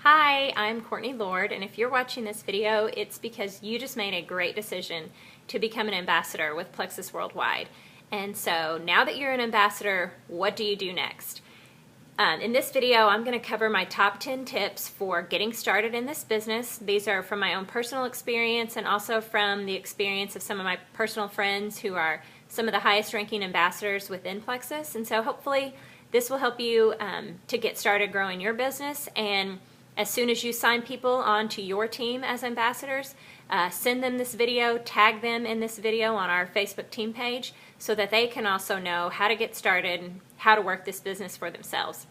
Hi, I'm Courtney Lord, and if you're watching this video, it's because you just made a great decision to become an ambassador with Plexus Worldwide. And so now that you're an ambassador, what do you do next? In this video, I'm going to cover my top 10 tips for getting started in this business. These are from my own personal experience and also from the experience of some of my personal friends who are some of the highest ranking ambassadors within Plexus. And so hopefully this will help you to get started growing your business. And as soon as you sign people onto your team as ambassadors, send them this video, tag them in this video on our Facebook team page so that they can also know how to get started and how to work this business for themselves.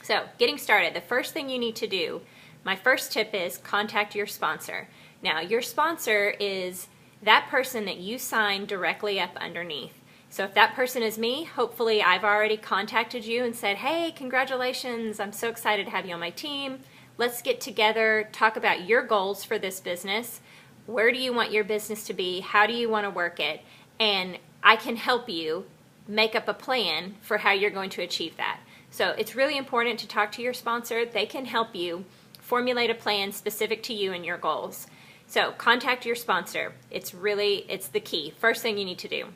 So, getting started, the first thing you need to do, my first tip is contact your sponsor. Now, your sponsor is that person that you sign directly up underneath. So if that person is me, hopefully I've already contacted you and said, hey, congratulations, I'm so excited to have you on my team. Let's get together, talk about your goals for this business. Where do you want your business to be? How do you want to work it? And I can help you make up a plan for how you're going to achieve that. So it's really important to talk to your sponsor. They can help you formulate a plan specific to you and your goals. So contact your sponsor. It's the key. First thing you need to do.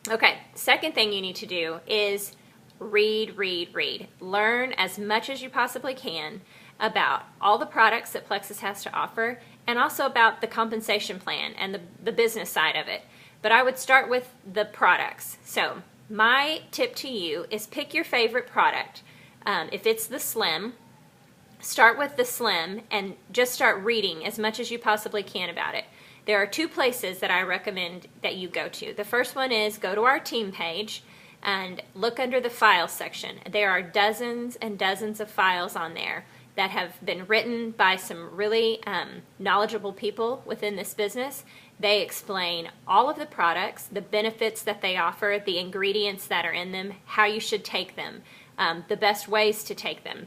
Okay, second thing you need to do is read. Learn as much as you possibly can about all the products that Plexus has to offer and also about the compensation plan and the business side of it. But I would start with the products. So my tip to you is pick your favorite product. If it's the Slim, start with the Slim and just start reading as much as you possibly can about it. There are two places that I recommend that you go to. The first one is go to our team page and look under the files section. There are dozens and dozens of files on there that have been written by some really knowledgeable people within this business. They explain all of the products, the benefits that they offer, the ingredients that are in them, how you should take them, the best ways to take them.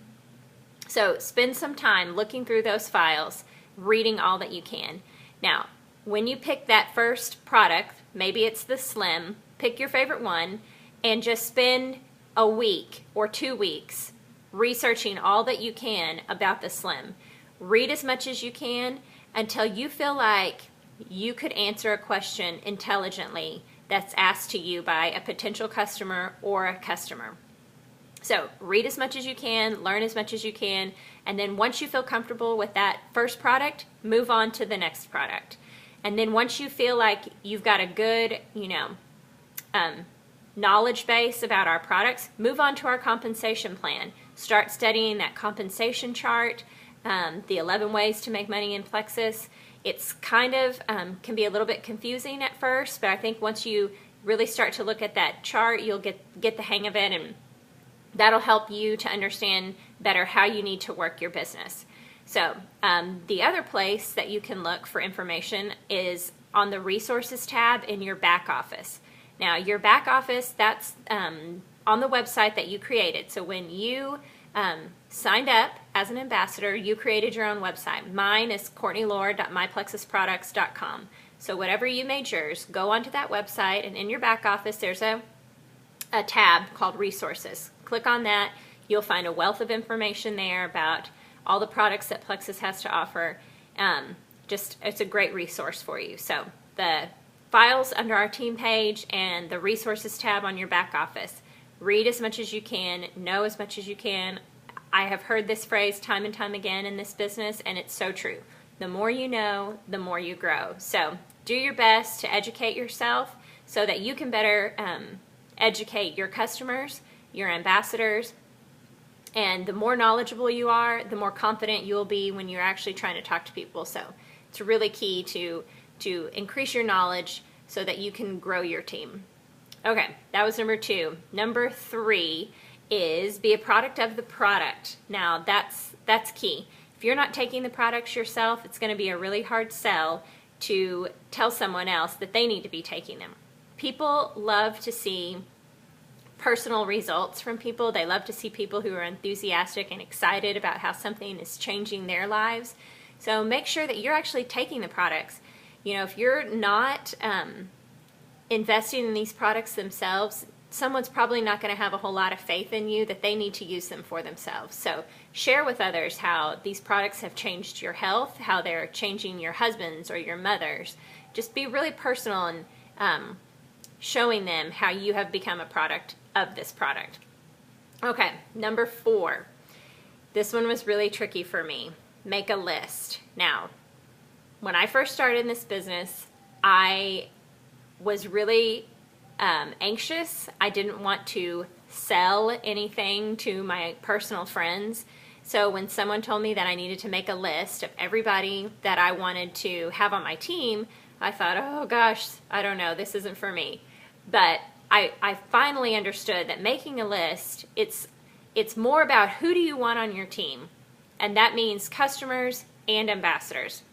So spend some time looking through those files, reading all that you can. Now, when you pick that first product, maybe it's the Slim, pick your favorite one, and just spend a week or 2 weeks researching all that you can about the Slim. Read as much as you can until you feel like you could answer a question intelligently that's asked to you by a potential customer or a customer. So read as much as you can, learn as much as you can, and then once you feel comfortable with that first product, move on to the next product. And then once you feel like you've got a good, knowledge base about our products, move on to our compensation plan. Start studying that compensation chart, the 11 ways to make money in Plexus. It's kind of, can be a little bit confusing at first, but I think once you really start to look at that chart, you'll get the hang of it, and that'll help you to understand better how you need to work your business. So the other place that you can look for information is on the resources tab in your back office. Now your back office, that's on the website that you created. So when you signed up as an ambassador, you created your own website. Mine is CourtneyLord.myplexusproducts.com. So whatever you made yours, go onto that website, and in your back office there's a tab called resources. Click on that. You'll find a wealth of information there about all the products that Plexus has to offer. It's a great resource for you. So the files under our team page and the resources tab on your back office. Read as much as you can, know as much as you can. I have heard this phrase time and time again in this business, and it's so true. The more you know, the more you grow. So do your best to educate yourself so that you can better educate your customers, your ambassadors, and the more knowledgeable you are, the more confident you'll be when you're actually trying to talk to people. So it's really key to increase your knowledge so that you can grow your team. Okay, that was number 2. Number 3 is be a product of the product. Now that's key. If you're not taking the products yourself, it's going to be a really hard sell to tell someone else that they need to be taking them. People love to see personal results from people. They love to see people who are enthusiastic and excited about how something is changing their lives. So make sure that you're actually taking the products. If you're not investing in these products themselves, someone's probably not going to have a whole lot of faith in you that they need to use them for themselves. So share with others how these products have changed your health, how they're changing your husband's or your mother's. Just be really personal and showing them how you have become a product of this product. Okay, number 4. This one was really tricky for me. Make a list. Now, when I first started in this business, I was really anxious. I didn't want to sell anything to my personal friends. So when someone told me that I needed to make a list of everybody that I wanted to have on my team, I thought, oh gosh, I don't know, this isn't for me. But I finally understood that making a list, it's more about who do you want on your team. And that means customers and ambassadors.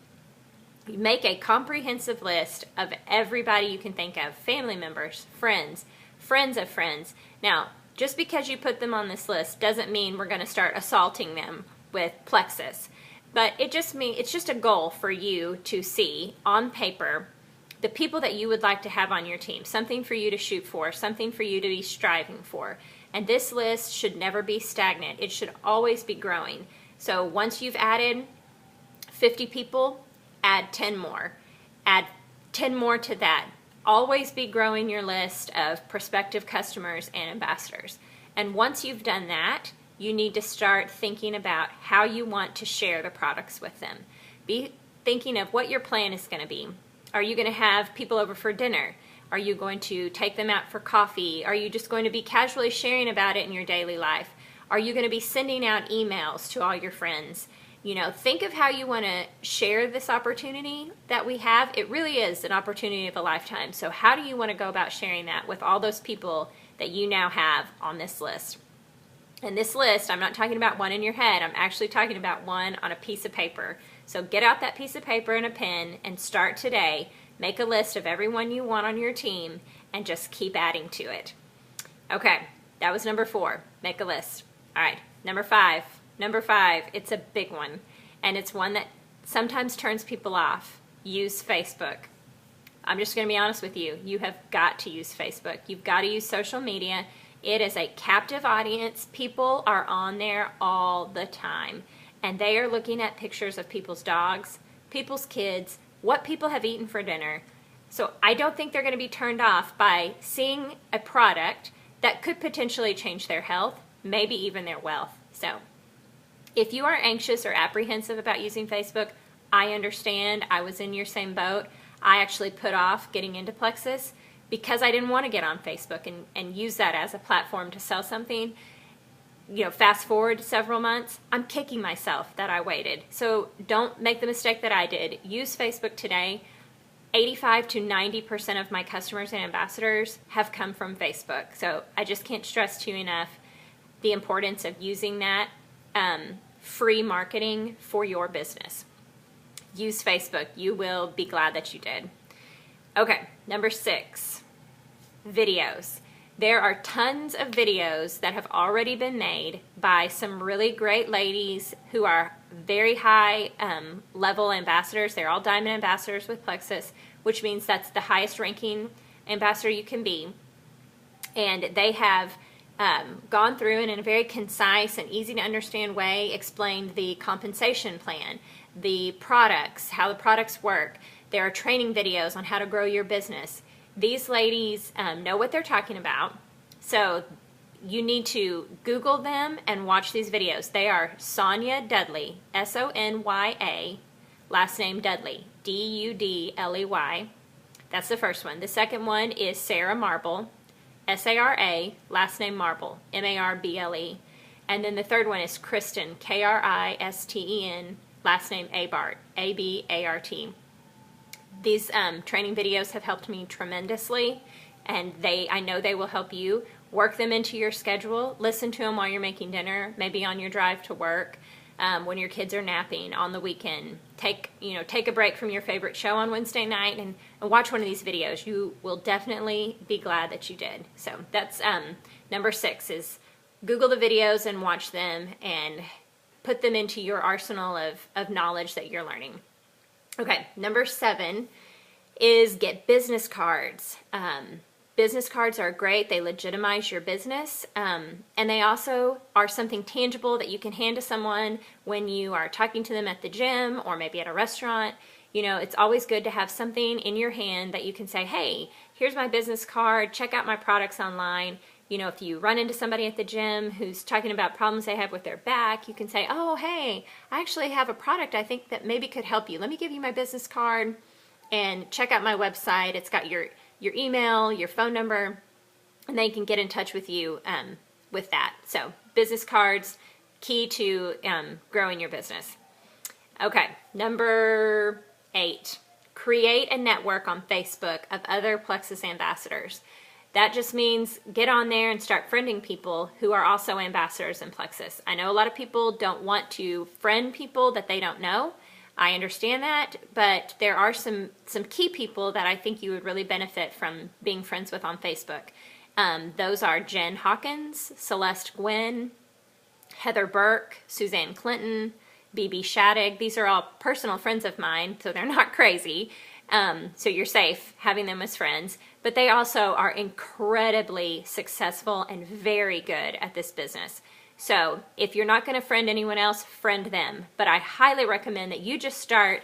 You make a comprehensive list of everybody you can think of, family members, friends, friends of friends. Now, just because you put them on this list doesn't mean we're going to start assaulting them with Plexus. But it's just a goal for you to see on paper the people that you would like to have on your team, something for you to shoot for, something for you to be striving for. And this list should never be stagnant. It should always be growing. So once you've added 50 people, add 10 more. Add 10 more to that. Always be growing your list of prospective customers and ambassadors. And once you've done that, you need to start thinking about how you want to share the products with them. Be thinking of what your plan is going to be. Are you going to have people over for dinner? Are you going to take them out for coffee? Are you just going to be casually sharing about it in your daily life? Are you going to be sending out emails to all your friends? You know, think of how you want to share this opportunity that we have. It really is an opportunity of a lifetime. So how do you want to go about sharing that with all those people that you now have on this list? And this list, I'm not talking about one in your head. I'm actually talking about one on a piece of paper. So get out that piece of paper and a pen and start today. Make a list of everyone you want on your team and just keep adding to it. Okay, that was number 4. Make a list. All right, number 5. Number 5, it's a big one, and it's one that sometimes turns people off. Use Facebook. I'm just going to be honest with you. You have got to use Facebook. You've got to use social media. It is a captive audience. People are on there all the time, and they are looking at pictures of people's dogs, people's kids, what people have eaten for dinner. So I don't think they're going to be turned off by seeing a product that could potentially change their health, maybe even their wealth. So if you are anxious or apprehensive about using Facebook, I understand. I was in your same boat. I actually put off getting into Plexus because I didn't want to get on Facebook and use that as a platform to sell something. You know, fast forward several months, I'm kicking myself that I waited. So don't make the mistake that I did. Use Facebook today. 85 to 90% of my customers and ambassadors have come from Facebook. So I just can't stress to you enough the importance of using that free marketing for your business. Use Facebook. You will be glad that you did. Okay, number 6, videos. There are tons of videos that have already been made by some really great ladies who are very high level ambassadors. They're all diamond ambassadors with Plexus, which means that's the highest ranking ambassador you can be. And they have gone through and in a very concise and easy to understand way explained the compensation plan, the products, how the products work. There are training videos on how to grow your business. These ladies know what they're talking about, so you need to Google them and watch these videos. They are Sonya Dudley, S-O-N-Y-A, last name Dudley, D-U-D-L-E-Y. That's the first one. The second one is Sarah Marble, S-A-R-A, last name Marble, M-A-R-B-L-E. And then the third one is Kristen, K-R-I-S-T-E-N, last name Abart, A-B-A-R-T. These training videos have helped me tremendously, and I know they will help you. Work them into your schedule. Listen to them while you're making dinner, maybe on your drive to work, when your kids are napping, on the weekend. Take a break from your favorite show on Wednesday night and watch one of these videos. You will definitely be glad that you did. So that's number 6 is Google the videos and watch them and put them into your arsenal of knowledge that you're learning. Okay, number 7 is get business cards. Business cards are great. They legitimize your business, and they also are something tangible that you can hand to someone when you are talking to them at the gym or maybe at a restaurant. You know, it's always good to have something in your hand that you can say, hey, here's my business card, check out my products online. You know, if you run into somebody at the gym who's talking about problems they have with their back, you can say, oh, hey, I actually have a product I think that maybe could help you. Let me give you my business card and check out my website. It's got your email, your phone number, and they can get in touch with you with that. So business cards, key to growing your business. Okay, number 8, create a network on Facebook of other Plexus ambassadors. That just means get on there and start friending people who are also ambassadors in Plexus. I know a lot of people don't want to friend people that they don't know. I understand that, but there are some key people that I think you would really benefit from being friends with on Facebook. Those are Jen Hawkins, Celeste Gwynn, Heather Burke, Suzanne Clinton, BB Shattuck. These are all personal friends of mine, so they're not crazy. So you're safe having them as friends. But they also are incredibly successful and very good at this business. So if you're not going to friend anyone else, friend them. But I highly recommend that you just start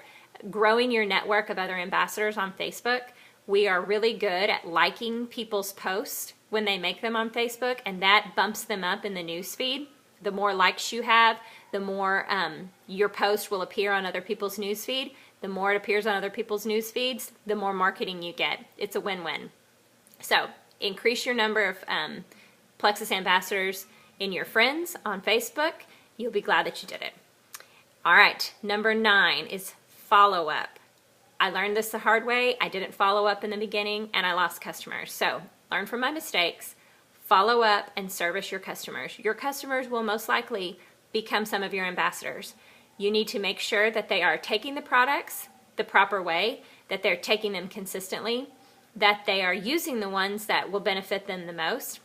growing your network of other ambassadors on Facebook. We are really good at liking people's posts when they make them on Facebook, and that bumps them up in the newsfeed. The more likes you have, the more your post will appear on other people's newsfeed. The more it appears on other people's news feeds, the more marketing you get. It's a win-win. So increase your number of Plexus ambassadors in your friends on Facebook. You'll be glad that you did it. All right, number 9 is follow up. I learned this the hard way. I didn't follow up in the beginning and I lost customers. So learn from my mistakes, follow up, and service your customers. Your customers will most likely become some of your ambassadors. You need to make sure that they are taking the products the proper way, that they're taking them consistently, that they are using the ones that will benefit them the most.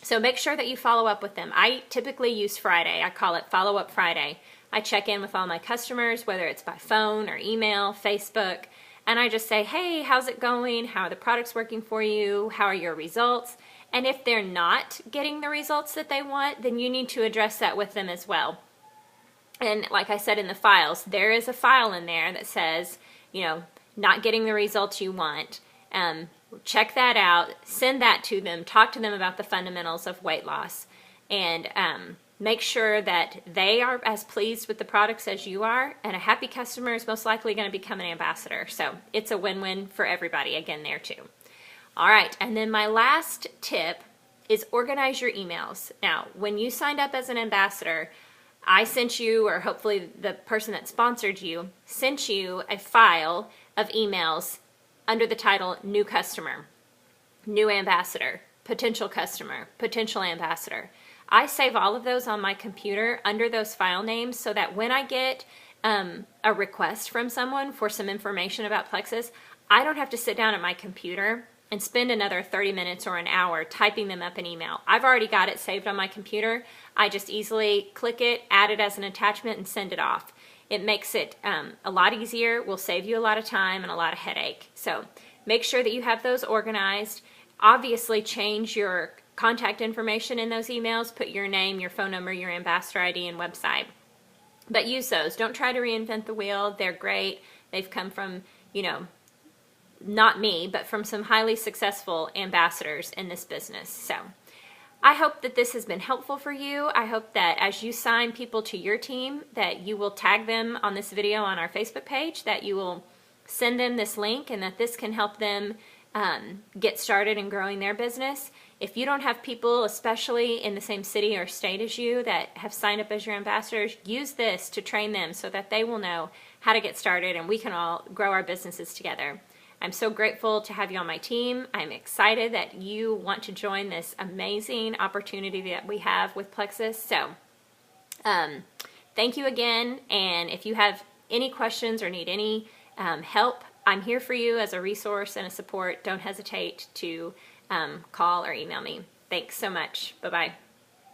So make sure that you follow up with them. I typically use Friday. I call it Follow Up Friday. I check in with all my customers, whether it's by phone or email, Facebook, and I just say, hey, how's it going? How are the products working for you? How are your results? And if they're not getting the results that they want, then you need to address that with them as well. And like I said in the files, there is a file in there that says, you know, not getting the results you want. Check that out, send that to them, talk to them about the fundamentals of weight loss, and make sure that they are as pleased with the products as you are, and a happy customer is most likely going to become an ambassador. So it's a win-win for everybody, again, there too. All right, and then my last tip is organize your emails. Now, when you signed up as an ambassador, I sent you, or hopefully the person that sponsored you, sent you a file of emails under the title New Customer, New Ambassador, Potential Customer, Potential Ambassador. I save all of those on my computer under those file names so that when I get a request from someone for some information about Plexus, I don't have to sit down at my computer and spend another 30 minutes or an hour typing them up in email. I've already got it saved on my computer. I just easily click it, add it as an attachment, and send it off. It makes it a lot easier, will save you a lot of time and a lot of headache. So make sure that you have those organized. Obviously change your contact information in those emails. Put your name, your phone number, your ambassador ID, and website. But use those. Don't try to reinvent the wheel. They're great. They've come from, you know, not me, but from some highly successful ambassadors in this business. So I hope that this has been helpful for you. I hope that as you sign people to your team, that you will tag them on this video on our Facebook page, that you will send them this link, and that this can help them get started in growing their business. If you don't have people, especially in the same city or state as you, that have signed up as your ambassadors, use this to train them so that they will know how to get started and we can all grow our businesses together. I'm so grateful to have you on my team. I'm excited that you want to join this amazing opportunity that we have with Plexus. So thank you again, and if you have any questions or need any help, I'm here for you as a resource and a support. Don't hesitate to call or email me. Thanks so much. Bye-bye.